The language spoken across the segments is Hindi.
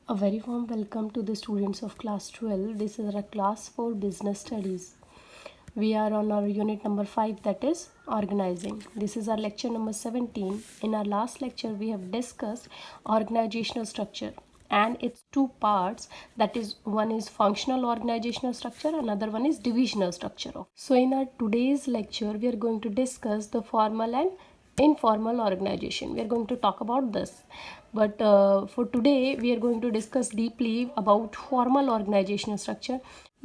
A very warm welcome to the students of class 12. This is our class for business studies. We are on our unit number 5, that is organizing. This is our lecture number 17. In our last lecture we have discussed organizational structure and its two parts, that is one is functional organizational structure, another one is divisional structure. So in our today's lecture we are going to discuss the formal and informal organization. We are going to talk about this, but for today we are going to discuss deeply about formal organizational structure.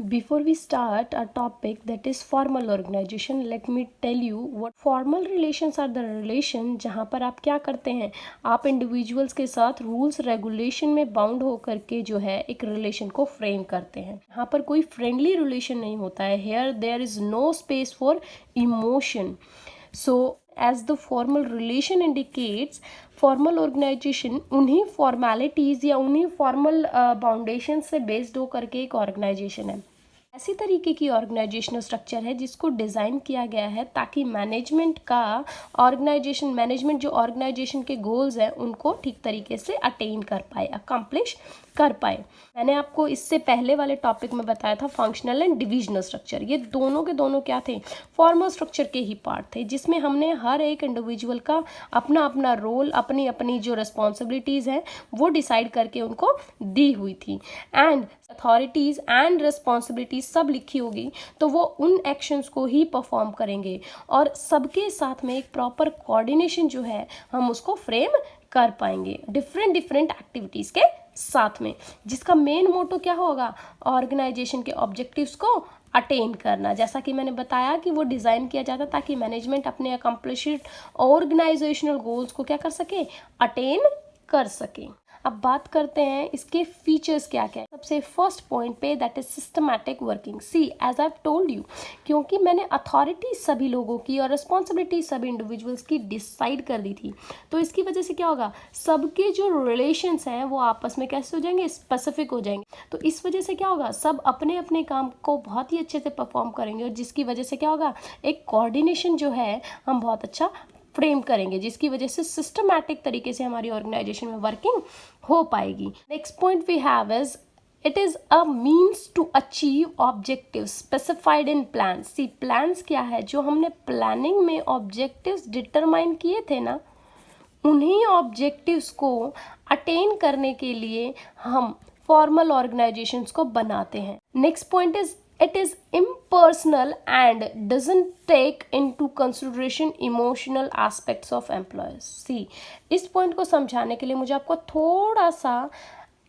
Before we start our topic, that is formal organization, let me tell you what formal relations are. The relation जहाँ पर आप क्या करते हैं, आप इंडिविजुअल्स के साथ रूल्स रेगुलेशन में बाउंड होकर के जो है एक रिलेशन को फ्रेम करते हैं. यहाँ पर कोई फ्रेंडली रिलेशन नहीं होता है. Here there is no space for emotion. So as the formal relation indicates, formal organization उन्हीं फॉर्मेलिटीज़ या उन्हीं फॉर्मल बाउंडेशन से बेस्ड हो करके एक ऑर्गेनाइजेशन है. ऐसी तरीके की ऑर्गेनाइजेशनल स्ट्रक्चर है जिसको डिज़ाइन किया गया है ताकि मैनेजमेंट जो ऑर्गेनाइजेशन के गोल्स हैं उनको ठीक तरीके से अटेन कर पाए, अकम्प्लिश कर पाए. मैंने आपको इससे पहले वाले टॉपिक में बताया था फंक्शनल एंड डिविजनल स्ट्रक्चर. ये दोनों के दोनों क्या थे, फॉर्मल स्ट्रक्चर के ही पार्ट थे, जिसमें हमने हर एक इंडिविजुअल का अपना अपना रोल, अपनी अपनी जो रिस्पॉन्सिबिलिटीज़ हैं वो डिसाइड करके उनको दी हुई थी. एंड अथॉरिटीज़ एंड रिस्पॉन्सिबिलिटीज सब लिखी होगी तो वो उन एक्शंस को ही परफॉर्म करेंगे और सबके साथ में एक प्रॉपर कोऑर्डिनेशन जो है हम उसको फ्रेम कर पाएंगे डिफरेंट एक्टिविटीज़ के साथ में, जिसका मेन मोटो क्या होगा, ऑर्गेनाइजेशन के ऑब्जेक्टिव्स को अटेन करना. जैसा कि मैंने बताया कि वो डिज़ाइन किया जाता ताकि मैनेजमेंट अपने अकम्प्लिश्ड ऑर्गेनाइजेशनल गोल्स को क्या कर सके, अटेन कर सके. अब बात करते हैं इसके फीचर्स क्या क्या है. सबसे फर्स्ट पॉइंट पे, that is systematic working. See as I have told you, क्योंकि मैंने अथॉरिटी सभी लोगों की और रिस्पॉन्सिबिलिटी सभी इंडिविजुअल्स की डिसाइड कर दी थी, तो इसकी वजह से क्या होगा, सबके जो रिलेशंस हैं वो आपस में कैसे हो जाएंगे, स्पेसिफिक हो जाएंगे. तो इस वजह से क्या होगा, सब अपने अपने काम को बहुत ही अच्छे से परफॉर्म करेंगे और जिसकी वजह से क्या होगा, एक कोऑर्डिनेशन जो है हम बहुत अच्छा फ्रेम करेंगे, जिसकी वजह से सिस्टमैटिक तरीके से हमारी ऑर्गेनाइजेशन में वर्किंग हो पाएगी. Next point we have is it is a means to achieve objective specified in plan. See plans क्या है, जो हमने प्लानिंग में ऑब्जेक्टिव्स डिटरमाइन किए थे ना, उन्हीं ऑब्जेक्टिव्स को अटेन करने के लिए हम फॉर्मल ऑर्गेनाइजेशंस को बनाते हैं. Next point is it is impersonal and doesn't take into consideration emotional aspects of employees. See, इस पॉइंट को समझाने के लिए मुझे आपको थोड़ा सा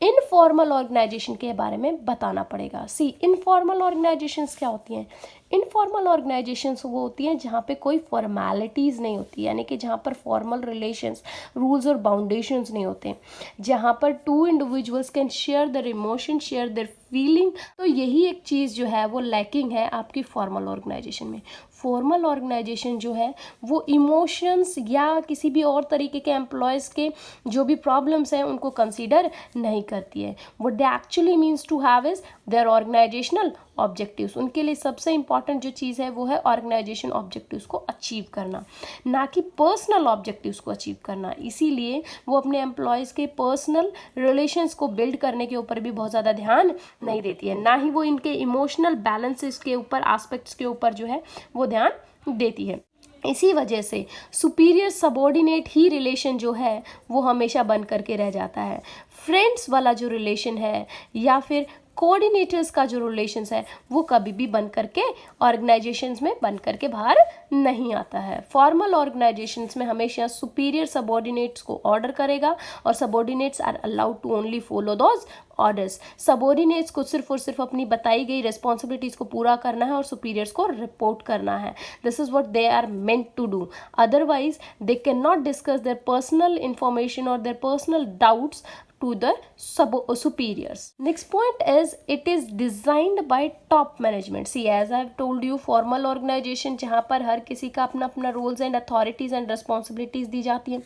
इनफॉर्मल ऑर्गेनाइजेशन के बारे में बताना पड़ेगा. सी इनफॉर्मल ऑर्गेनाइजेशंस क्या होती हैं, इनफॉर्मल ऑर्गेनाइजेशंस वो होती हैं जहाँ पे कोई फॉर्मेलिटीज़ नहीं होती, यानी कि जहाँ पर फॉर्मल रिलेशंस, रूल्स और बाउंडेशंस नहीं होते, जहाँ पर two individuals can share their emotion, share their feeling. तो यही एक चीज़ जो है वो लैकिंग है आपकी फॉर्मल ऑर्गेनाइजेशन में. फॉर्मल ऑर्गेनाइजेशन जो है वो इमोशंस या किसी भी और तरीके के एम्प्लॉयज़ के जो भी प्रॉब्लम्स हैं उनको कंसीडर नहीं करती है. What they actually means to have is their organizational objectives. उनके लिए सबसे इंपॉर्टेंट जो चीज़ है वो है ऑर्गेनाइजेशन ऑब्जेक्टिव्स को अचीव करना, ना कि पर्सनल ऑब्जेक्टिव्स को अचीव करना. इसीलिए वो अपने एम्प्लॉयज़ के पर्सनल रिलेशंस को बिल्ड करने के ऊपर भी बहुत ज़्यादा ध्यान नहीं देती है, ना ही वो इनके इमोशनल बैलेंसेस के ऊपर, एस्पेक्ट्स के ऊपर जो है वो ध्यान देती है. इसी वजह से सुपीरियर सबॉर्डिनेट ही रिलेशन जो है वो हमेशा बन करके रह जाता है. फ्रेंड्स वाला जो रिलेशन है या फिर कोऑर्डिनेटर्स का जो रिलेशंस है वो कभी भी बन करके ऑर्गेनाइजेशंस में बन करके बाहर नहीं आता है. फॉर्मल ऑर्गेनाइजेशंस में हमेशा सुपीरियर सबॉर्डिनेट्स को ऑर्डर करेगा और subordinates are allowed to only follow those orders. Subordinates को सिर्फ और सिर्फ अपनी बताई गई रिस्पॉन्सिबिलिटीज़ को पूरा करना है और सुपीरियर्स को रिपोर्ट करना है. This is what they are meant to do. Otherwise they can not discuss their personal information और their personal doubts to the superiors. Next point is it is designed by top management. See, as I have told you, formal organization जहाँ पर हर किसी का अपना अपना roles and authorities and responsibilities दी जाती हैं.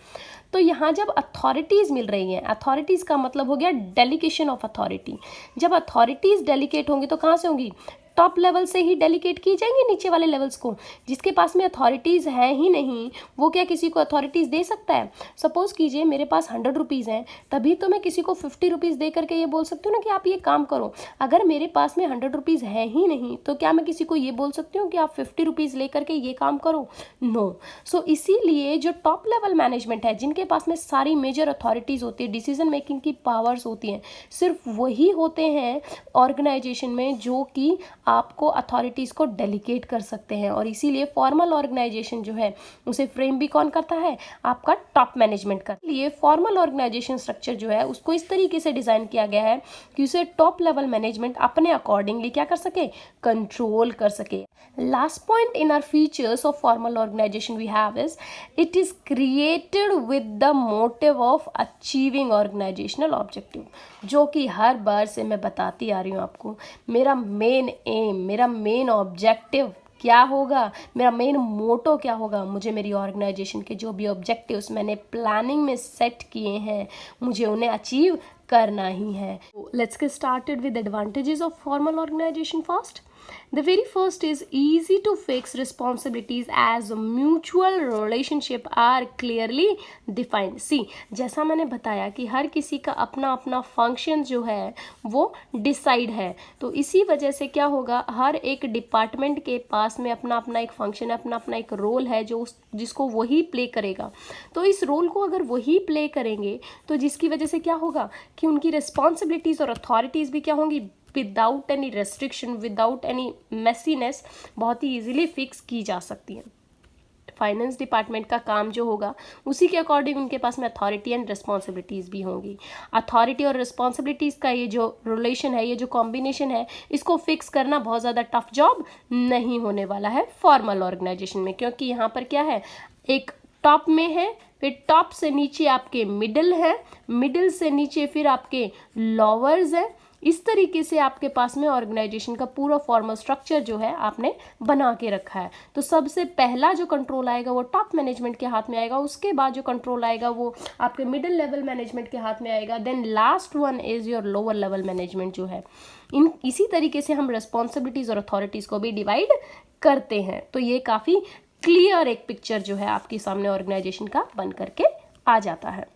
तो यहाँ जब अथॉरिटीज़ मिल रही हैं, अथॉरिटीज़ का मतलब हो गया डेलीगेशन ऑफ अथॉरिटी. जब अथॉरिटीज़ डेलीगेट होंगी तो कहाँ से होंगी, टॉप लेवल से ही डेलीगेट की जाएंगी नीचे वाले लेवल्स को? जिसके पास में अथॉरिटीज़ हैं ही नहीं वो क्या किसी को अथॉरिटीज़ दे सकता है? सपोज कीजिए मेरे पास 100 रुपीज़ हैं, तभी तो मैं किसी को 50 रुपीज़ दे करके ये बोल सकती हूँ ना कि आप ये काम करो। अगर मेरे पास में 100 रुपीज़ है ही नहीं तो क्या मैं किसी को ये बोल सकती हूँ कि आप 50 रुपीज़ ले करके ये काम करो? नो। सो इसीलिए जो टॉप लेवल मैनेजमेंट है, जिनके पास में सारी मेजर अथॉरिटीज़ होती है, डिसीजन मेकिंग की पावर्स होती हैं, सिर्फ वही होते हैं ऑर्गेनाइजेशन में जो कि आपको अथॉरिटीज़ को डेलीगेट कर सकते हैं। और इसीलिए फॉर्मल ऑर्गेनाइजेशन जो है उसे फ्रेम भी कौन करता है? आपका टॉप मैनेजमेंट का। लिए फॉर्मल ऑर्गेनाइजेशन स्ट्रक्चर जो है उसको इस तरीके से डिज़ाइन किया गया है कि उसे टॉप लेवल मैनेजमेंट अपने अकॉर्डिंगली क्या कर सके? कंट्रोल कर सके। Last point in our features of formal organization we have is it is created with the motive of achieving organizational objective, जो कि हर बार से मैं बताती आ रही हूँ आपको। मेरा मेन एम, मेरा मेन ऑब्जेक्टिव क्या होगा, मेरा मेन मोटो क्या होगा? मुझे मेरी ऑर्गेनाइजेशन के जो भी ऑब्जेक्टिव्स मैंने प्लानिंग में सेट किए हैं मुझे उन्हें अचीव करना ही है। Let's get started with advantages of formal organization first. The very first is easy to fix responsibilities as mutual relationship are clearly defined. See, जैसा मैंने बताया कि हर किसी का अपना अपना फंक्शन जो है वो डिसाइड है, तो इसी वजह से क्या होगा, हर एक डिपार्टमेंट के पास में अपना अपना एक फंक्शन है, अपना अपना एक रोल है जो जिसको वही प्ले करेगा। तो इस रोल को अगर वही प्ले करेंगे तो जिसकी वजह से क्या होगा कि उनकी रिस्पॉन्सिबिलिटीज़ और अथॉरिटीज़ भी क्या होंगी, without any restriction, without any messiness बहुत ही इजीली फिक्स की जा सकती हैं। फाइनेंस डिपार्टमेंट का काम जो होगा उसी के अकॉर्डिंग उनके पास में अथॉरिटी एंड रिस्पॉन्सिबिलिटीज़ भी होंगी। अथॉरिटी और रिस्पॉन्सिबिलिटीज़ का ये जो रिलेशन है, ये जो कॉम्बिनेशन है, इसको फिक्स करना बहुत ज़्यादा टफ जॉब नहीं होने वाला है फॉर्मल ऑर्गेनाइजेशन में, क्योंकि यहाँ पर क्या है, एक टॉप में है, फिर टॉप से नीचे आपके मिडिल है, मिडिल से नीचे फिर आपके लोअर्स हैं। इस तरीके से आपके पास में ऑर्गेनाइजेशन का पूरा फॉर्मल स्ट्रक्चर जो है आपने बना के रखा है। तो सबसे पहला जो कंट्रोल आएगा वो टॉप मैनेजमेंट के हाथ में आएगा, उसके बाद जो कंट्रोल आएगा वो आपके मिडिल लेवल मैनेजमेंट के हाथ में आएगा, then last one is your lower level management जो है। इसी तरीके से हम रिस्पॉन्सिबिलिटीज़ और अथॉरिटीज़ को भी डिवाइड करते हैं। तो ये काफ़ी क्लियर एक पिक्चर जो है आपके सामने ऑर्गेनाइजेशन का बन करके आ जाता है।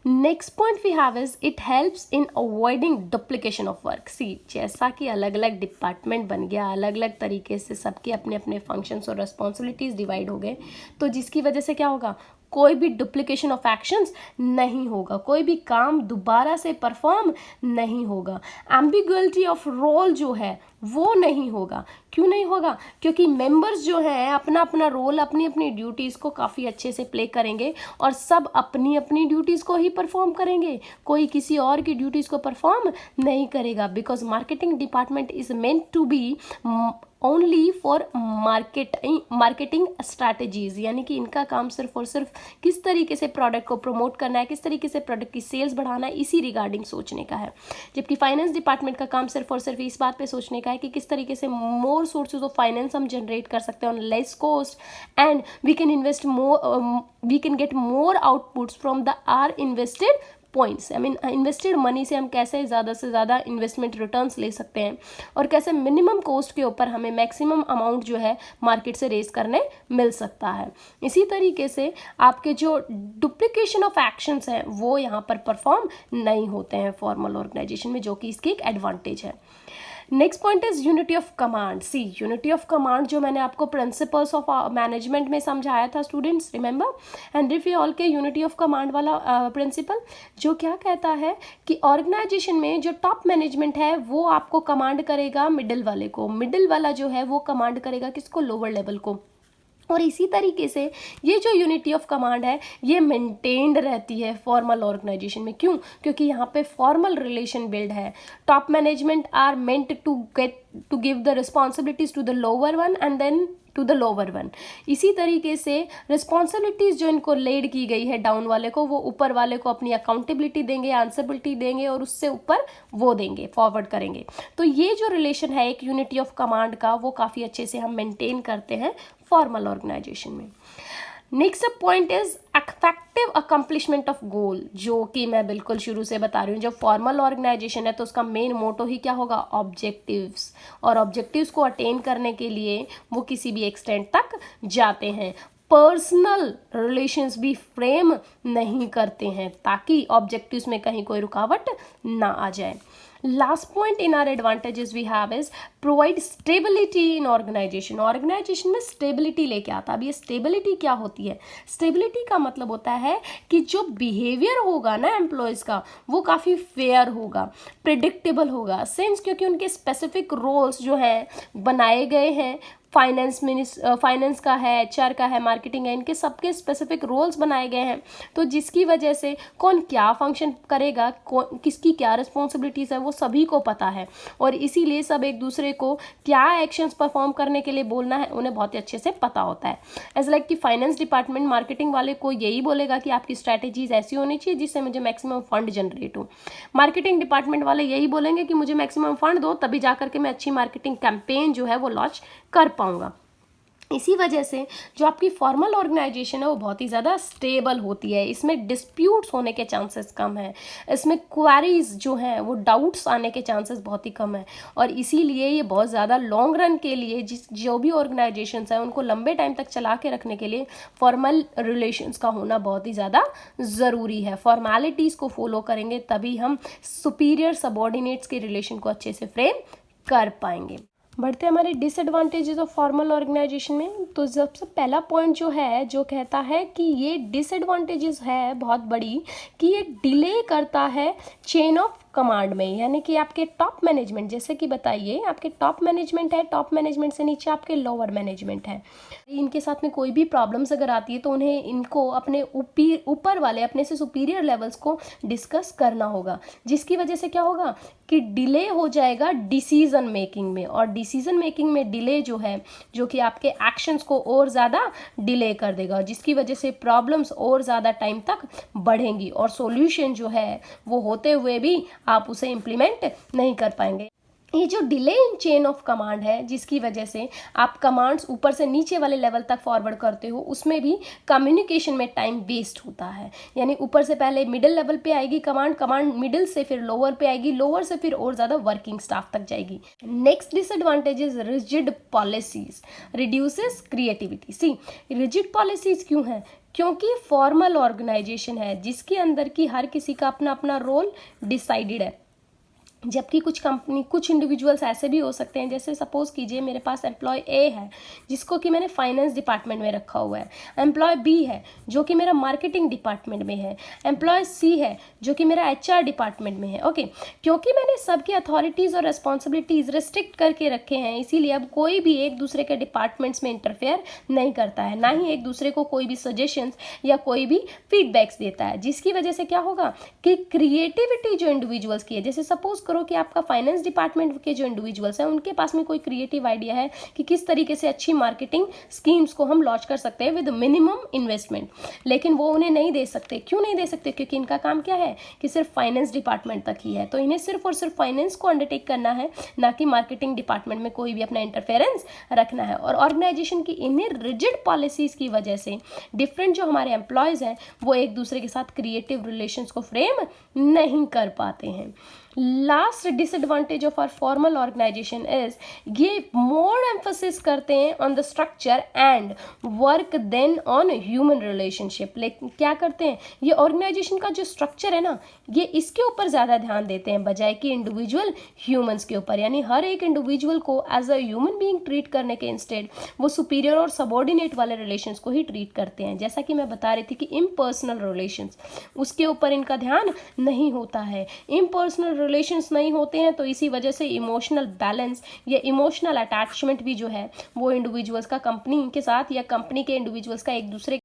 Next point we have is it helps in avoiding duplication of work. See, जैसा कि अलग अलग डिपार्टमेंट बन गया, अलग अलग तरीके से सबके अपने अपने फंक्शंस और रिस्पॉन्सिबिलिटीज़ डिवाइड हो गए, तो जिसकी वजह से क्या होगा, कोई भी डुप्लीकेशन ऑफ एक्शंस नहीं होगा, कोई भी काम दोबारा से परफॉर्म नहीं होगा, एम्बिग्युइटी ऑफ रोल जो है वो नहीं होगा। क्यों नहीं होगा? क्योंकि मेंबर्स जो हैं अपना अपना रोल, अपनी अपनी ड्यूटीज़ को काफ़ी अच्छे से प्ले करेंगे और सब अपनी अपनी ड्यूटीज़ को ही परफॉर्म करेंगे, कोई किसी और की ड्यूटीज़ को परफॉर्म नहीं करेगा। Because marketing department is meant to be only for marketing strategies, यानी कि इनका काम सिर्फ और सिर्फ किस तरीके से प्रोडक्ट को प्रमोट करना है, किस तरीके से प्रोडक्ट की सेल्स बढ़ाना है, इसी रिगार्डिंग सोचने का है। जबकि फाइनेंस डिपार्टमेंट का काम सिर्फ और सिर्फ इस बात पे सोचने का है कि किस तरीके से मोर सोर्सेज ऑफ फाइनेंस हम जनरेट कर सकते हैं on less cost and we can invest more, we can get more outputs from the our invested points. I mean invested money से हम कैसे ज़्यादा से ज़्यादा इन्वेस्टमेंट रिटर्न्स ले सकते हैं और कैसे मिनिमम कॉस्ट के ऊपर हमें मैक्सिमम अमाउंट जो है मार्केट से रेज करने मिल सकता है। इसी तरीके से आपके जो डुप्लीकेशन ऑफ एक्शंस हैं वो यहाँ पर परफॉर्म नहीं होते हैं फॉर्मल ऑर्गेनाइजेशन में, जो कि इसकी एक एडवांटेज है। Next point is unity of command. See, unity of command जो मैंने आपको प्रिंसिपल्स ऑफ मैनेजमेंट में समझाया था स्टूडेंट्स, रिमेंबर हेनरी फियोल के यूनिटी ऑफ कमांड वाला प्रिंसिपल, जो क्या कहता है कि ऑर्गेनाइजेशन में जो टॉप मैनेजमेंट है वो आपको कमांड करेगा मिडिल वाले को, मिडिल वाला जो है वो कमांड करेगा किसको, लोअर लेवल को। और इसी तरीके से ये जो यूनिटी ऑफ कमांड है ये मेंटेन्ड रहती है फॉर्मल ऑर्गेनाइजेशन में। क्यों? क्योंकि यहाँ पे फॉर्मल रिलेशन बिल्ड है। Top management are meant to give the responsibilities to the lower one and then to the lower one. इसी तरीके से रिस्पॉन्सिबिलिटीज़ जो इनको लेड की गई है डाउन वाले को, वो ऊपर वाले को अपनी अकाउंटेबिलिटी देंगे, आंसरेबिलिटी देंगे और उससे ऊपर वो देंगे, फॉरवर्ड करेंगे। तो ये जो रिलेशन है एक यूनिटी ऑफ कमांड का, वो काफ़ी अच्छे से हम मेंटेन करते हैं फॉर्मल ऑर्गेनाइजेशन में। Next point is effective accomplishment of goal, जो कि मैं बिल्कुल शुरू से बता रही हूँ, जब फॉर्मल ऑर्गेनाइजेशन है तो उसका मेन मोटो ही क्या होगा, ऑब्जेक्टिव्स, और ऑब्जेक्टिव्स को अटेन करने के लिए वो किसी भी एक्सटेंट तक जाते हैं। पर्सनल रिलेशंस भी फ्रेम नहीं करते हैं ताकि ऑब्जेक्टिव्स में कहीं कोई रुकावट ना आ जाए। Last point in our advantages we have is provide stability in organization. Organization में स्टेबिलिटी लेके आता है। अब ये स्टेबिलिटी क्या होती है? स्टेबिलिटी का मतलब होता है कि जो बिहेवियर होगा ना एम्प्लॉयज़ का, वो काफ़ी फेयर होगा, प्रिडिक्टेबल होगा, सिंस क्योंकि उनके स्पेसिफिक रोल्स जो हैं बनाए गए हैं, फाइनेंस का है, HR का है, मार्केटिंग है, इनके सबके स्पेसिफिक रोल्स बनाए गए हैं। तो जिसकी वजह से कौन क्या फंक्शन करेगा, कौन किसकी क्या रिस्पॉन्सिबिलिटीज़ है, वो सभी को पता है, और इसीलिए सब एक दूसरे को क्या एक्शंस परफॉर्म करने के लिए बोलना है उन्हें बहुत ही अच्छे से पता होता है। एज लाइक कि फाइनेंस डिपार्टमेंट मार्केटिंग वाले को यही बोलेगा कि आपकी स्ट्रैटेजीज ऐसी होनी चाहिए जिससे मुझे मैक्सिमम फंड जनरेट हो। मार्केटिंग डिपार्टमेंट वाले यही बोलेंगे कि मुझे मैक्सिमम फंड दो, तभी जाकर के मैं अच्छी मार्केटिंग कैंपेन जो है वो लॉन्च कर पाऊंगा। इसी वजह से जो आपकी फॉर्मल ऑर्गेनाइजेशन है वो बहुत ही ज़्यादा स्टेबल होती है, इसमें डिस्प्यूट्स होने के चांसेस कम है, इसमें क्वेरीज जो हैं वो डाउट्स आने के चांसेस बहुत ही कम है, और इसीलिए ये बहुत ज़्यादा लॉन्ग रन के लिए जो भी ऑर्गेनाइजेशंस हैं उनको लंबे टाइम तक चला के रखने के लिए फॉर्मल रिलेशंस का होना बहुत ही ज़्यादा ज़रूरी है। फॉर्मेलिटीज़ को फॉलो करेंगे तभी हम सुपीरियर सबॉर्डिनेट्स के रिलेशन को अच्छे से फ्रेम कर पाएंगे। बढ़ते हैं हमारे डिसएडवांटेजेस ऑफ फॉर्मल ऑर्गेनाइजेशन में। तो सबसे पहला पॉइंट जो है जो कहता है कि ये डिसएडवांटेजेस है बहुत बड़ी, कि ये डिले करता है चेन ऑफ कमांड में, यानी कि आपके टॉप मैनेजमेंट, जैसे कि बताइए आपके टॉप मैनेजमेंट है, टॉप मैनेजमेंट से नीचे आपके लोअर मैनेजमेंट है, इनके साथ में कोई भी प्रॉब्लम्स अगर आती है तो उन्हें इनको अपने ऊपर वाले अपने से सुपीरियर लेवल्स को डिस्कस करना होगा, जिसकी वजह से क्या होगा कि डिले हो जाएगा डिसीजन मेकिंग में, और डिसीजन मेकिंग में डिले जो है जो कि आपके एक्शंस को और ज़्यादा डिले कर देगा, जिसकी वजह से प्रॉब्लम्स और ज़्यादा टाइम तक बढ़ेंगी और सॉल्यूशन जो है वो होते हुए भी आप उसे इम्प्लीमेंट नहीं कर पाएंगे। ये जो delay in chain of command है जिसकी वजह से आप कमांड्स ऊपर से नीचे वाले लेवल तक फॉरवर्ड करते हो, उसमें भी कम्युनिकेशन में टाइम वेस्ट होता है। यानी ऊपर से पहले मिडिल लेवल पे आएगी कमांड, कमांड मिडिल से फिर लोअर पे आएगी, लोअर से फिर और ज़्यादा वर्किंग स्टाफ तक जाएगी। Next disadvantage is rigid policies reduces creativity. See rigid policies क्यों है? क्योंकि फॉर्मल ऑर्गेनाइजेशन है जिसके अंदर की हर किसी का अपना अपना रोल डिसाइडेड है, जबकि कुछ इंडिविजुअल्स ऐसे भी हो सकते हैं, जैसे सपोज कीजिए मेरे पास एम्प्लॉय ए है जिसको कि मैंने फाइनेंस डिपार्टमेंट में रखा हुआ है, एम्प्लॉय बी है जो कि मेरा मार्केटिंग डिपार्टमेंट में है, एम्प्लॉय सी है जो कि मेरा HR डिपार्टमेंट में है। ओके, क्योंकि मैंने सबकी अथॉरिटीज़ और रिस्पॉन्सिबिलिटीज़ रिस्ट्रिक्ट करके रखे हैं, इसीलिए अब कोई भी एक दूसरे के डिपार्टमेंट्स में इंटरफेयर नहीं करता है, ना ही एक दूसरे को कोई भी सजेशंस या कोई भी फीडबैक्स देता है, जिसकी वजह से क्या होगा कि क्रिएटिविटी जो इंडिविजुअल्स की है, जैसे सपोज करो कि आपका फाइनेंस डिपार्टमेंट के जो इंडिविजुअल्स हैं उनके पास में कोई क्रिएटिव आइडिया है कि किस तरीके से अच्छी मार्केटिंग स्कीम्स को हम लॉन्च कर सकते हैं विद मिनिमम इन्वेस्टमेंट, लेकिन वो उन्हें नहीं दे सकते। क्यों नहीं दे सकते? क्योंकि इनका काम क्या है कि सिर्फ फाइनेंस डिपार्टमेंट तक ही है, तो इन्हें सिर्फ और सिर्फ फाइनेंस को अंडरटेक करना है, ना कि मार्केटिंग डिपार्टमेंट में कोई भी अपना इंटरफेरेंस रखना है। और ऑर्गेनाइजेशन की इन्हें रिजिड पॉलिसीज की वजह से डिफरेंट जो हमारे एम्प्लॉयज़ हैं वो एक दूसरे के साथ क्रिएटिव रिलेशंस को फ्रेम नहीं कर पाते हैं। Last disadvantage of our formal organization is ये मोर एम्फोसिस करते हैं on the structure and work then on human relationship. लेकिन क्या करते हैं, ये ऑर्गेनाइजेशन का जो स्ट्रक्चर है ना, ये इसके ऊपर ज़्यादा ध्यान देते हैं बजाय कि इंडिविजुअल ह्यूमंस के ऊपर, यानी हर एक इंडिविजुअल को as a human being treat करने के इंस्टेड वो सुपीरियर और सबॉर्डिनेट वाले रिलेशंस को ही ट्रीट करते हैं। जैसा कि मैं बता रही थी कि इम्पर्सनल रिलेशंस उसके ऊपर इनका ध्यान नहीं होता है, इम्पर्सनल रिलेशंस नहीं होते हैं, तो इसी वजह से इमोशनल बैलेंस या इमोशनल अटैचमेंट भी जो है वो इंडिविजुअल्स का कंपनी के साथ या कंपनी के इंडिविजुअल्स का एक दूसरे